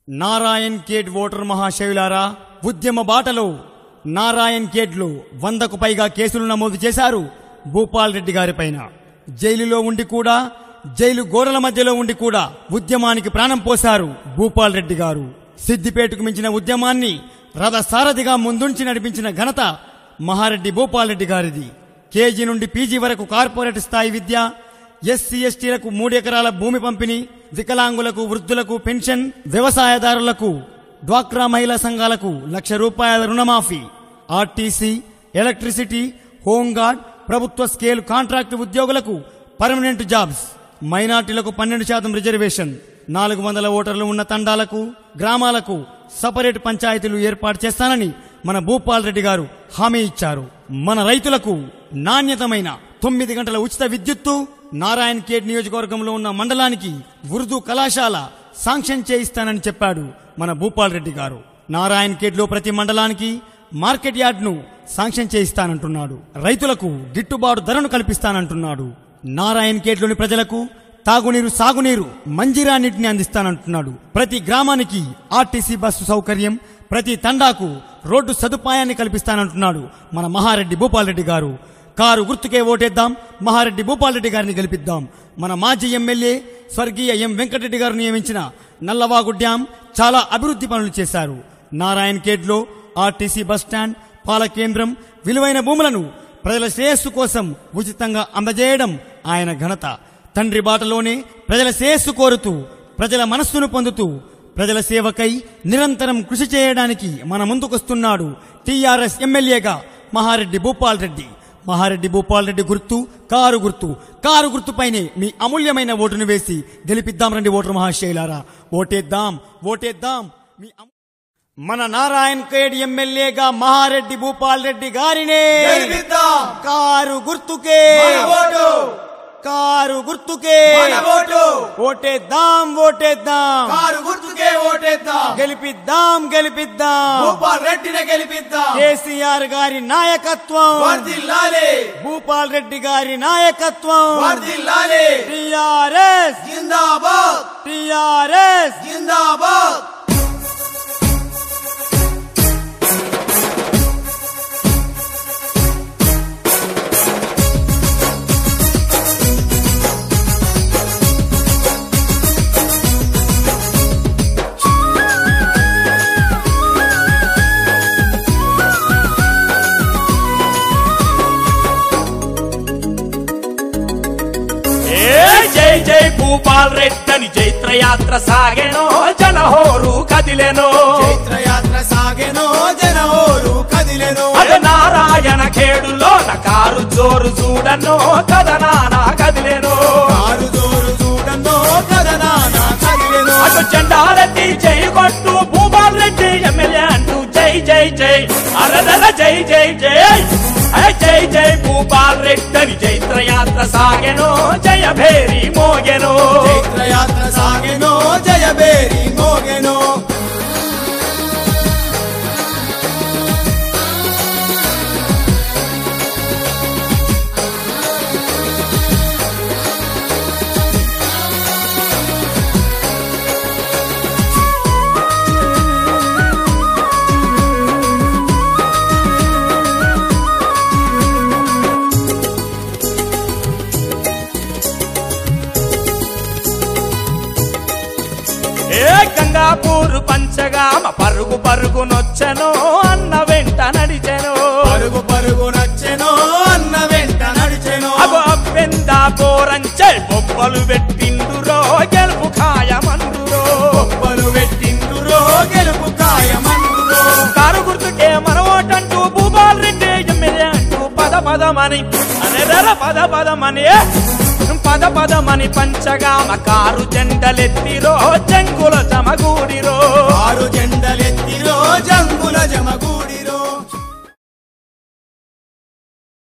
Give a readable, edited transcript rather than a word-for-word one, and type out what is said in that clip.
Narayan Khed voter మహాశయులారా, ఉద్యమ బాటలో నారాయణ్ ఖేడ్లో 100కు పైగా కేసులు నమోదు చేశారు భూపాల్ రెడ్డి గారిపైన. జైలులో ఉండి కూడా, జైలు గోడల మధ్యలో ఉండి కూడా ఉద్యమానికి ప్రాణం పోశారు భూపాల్ రెడ్డి గారు. సిద్దిపేటకు మించిన ఉద్యమాన్ని రథసారథిగా ముందుంచి నడిపించిన ఘనత మహారెడ్డి భూపాల్ రెడ్డి గారిది. కేజీ నుండి పీజీ వరకు కార్పొరేట్ స్థాయి విద్య, ఎస్సీ ఎస్టీలకు 3 ఎకరాల భూమి పంపిణీ, వికలాంగులకు, వృద్ధులకు పెన్షన్, వ్యవసాయదారులకు, డ్వాక్రా మహిళా సంఘాలకు ₹1,00,000 రుణమాఫీ, ఆర్టీసీ, ఎలక్ట్రిసిటీ, హోంగార్డ్, ప్రభుత్వ స్కేల్ కాంట్రాక్టు ఉద్యోగులకు పర్మనెంట్ జాబ్స్, మైనార్టీలకు 12% రిజర్వేషన్, 400 ఓటర్లు ఉన్న తండాలకు, గ్రామాలకు సపరేట్ పంచాయతీలు ఏర్పాటు చేస్తానని మన భూపాల్ రెడ్డి గారు హామీ ఇచ్చారు. మన రైతులకు నాణ్యతమైన 9 గంటల ఉచిత విద్యుత్తు, నారాయణ్ ఖేడ్ నియోజకవర్గంలో ఉన్న మండలానికి ఉర్దూ కళాశాల శాంక్షన్ చేయిస్తానని చెప్పాడు మన భూపాల్ రెడ్డి గారు. నారాయణ్ ఖేడ్లో ప్రతి మండలానికి మార్కెట్ యార్డ్ను శాంక్షన్ చేయిస్తానంటున్నాడు. రైతులకు గిట్టుబాటు ధరను కల్పిస్తానంటున్నాడు. నారాయణ్ ఖేడ్లోని ప్రజలకు తాగునీరు, సాగునీరు, మంజీరా నీటిని అందిస్తానంటున్నాడు. ప్రతి గ్రామానికి ఆర్టీసీ బస్సు సౌకర్యం, ప్రతి తండాకు రోడ్డు సదుపాయాన్ని కల్పిస్తానంటున్నాడు మన మహారెడ్డి భూపాల్ రెడ్డి గారు. కారు గుర్తుకే ఓటేద్దాం, మహారెడ్డి భూపాల్ రెడ్డి గారిని గెలిపిద్దాం. మన మాజీ ఎమ్మెల్యే స్వర్గీయ ఎం వెంకటరెడ్డి గారు నియమించిన నల్లవాగు డ్యాం చాలా అభివృద్ధి పనులు చేశారు. నారాయణ్ ఖేడ్లో ఆర్టీసీ బస్టాండ్, పాల కేంద్రం, విలువైన భూములను ప్రజల శ్రేయస్సు కోసం ఉచితంగా అందజేయడం ఆయన ఘనత. తండ్రి బాటలోనే ప్రజల శ్రేయస్సు కోరుతూ, ప్రజల మనస్సును పొందుతూ, ప్రజల సేవకై నిరంతరం కృషి చేయడానికి మన ముందుకొస్తున్నాడు టీఆర్ఎస్ ఎమ్మెల్యేగా మహారెడ్డి భూపాల్ రెడ్డి. మహారెడ్డి భూపాల్ రెడ్డి గుర్తు కారు గుర్తు. కారు గుర్తుపైనే మీ అమూల్యమైన ఓటును వేసి గెలిపిద్దాం రండి ఓటర్ మహాశయులారా. ఓటేద్దాం, ఓటేద్దాం. మన నారాయణ్ ఖేడ్ ఎమ్మెల్యేగా మహారెడ్డి భూపాల్ రెడ్డి గారినే కారు గుర్తుకే, కారు గుర్తుకే ఓటేద్దాం, ఓటేద్దాం. కారు గుర్తుకే ఓటేద్దాం. గెలిపిద్దాం, గెలిపిద్దాం. భూపాల్ రెడ్డిని గెలిపిద్దాం. కేసీఆర్ గారి నాయకత్వం వర్ధిల్లాలి. భూపాల్ రెడ్డి గారి నాయకత్వం వర్ధిల్లాలి. టీఆర్ఎస్ జిందాబాద్, టీఆర్ఎస్ జిందాబాద్. జై జై భూపాల్ రెడ్డి జైత్రయాత్ర సాగెనో, జనహోరు కదిలెనో. చైత్రయాత్ర సాగెనో, జనహోరు కదిలెనో. అది నారాయణ ఖేడులో కారు జోరు చూడనో, కదనానా కదిలెనో. కారు జోరు చూడనో, కదనానా కదిలెనో. అటు జెండారెడ్డి జై కొట్టు, భూపాల్ రెడ్డి ఎమ్మెల్యే అంటూ జై జై జై అరదర జై జై జై. జై జై భూపాల్ రెడ్డి జైత్రయాత్ర సాగెనో, జయ భేరి మోగెనో. చైత్రయాత్ర సాగెనో, జయ భేరి మోగెనో. గంగాపూర్ పంచగామ పరుగు పరుగునొచ్చెనో, అన్న వెంట నడిచెనో. పరుగు పరుగు నచ్చెనో, అన్న వెంట నడిచెనో. అగో అబ్బెందా పోరంచే బొబ్బలు పెట్టిండురో, గెలుపు ఖాయమందురో. బొబ్బలు పెట్టిండురో, గెలుపు ఖాయమందురో. కారు గుర్తుకే మన ఓటంటూ భూపాల్ రెడ్డి ఎమ్మెల్యే అంటూ పద పదమని అనేదర పద పదమని పద పదమని పంచగామ కారు జెండలెత్తిరో, జంకుల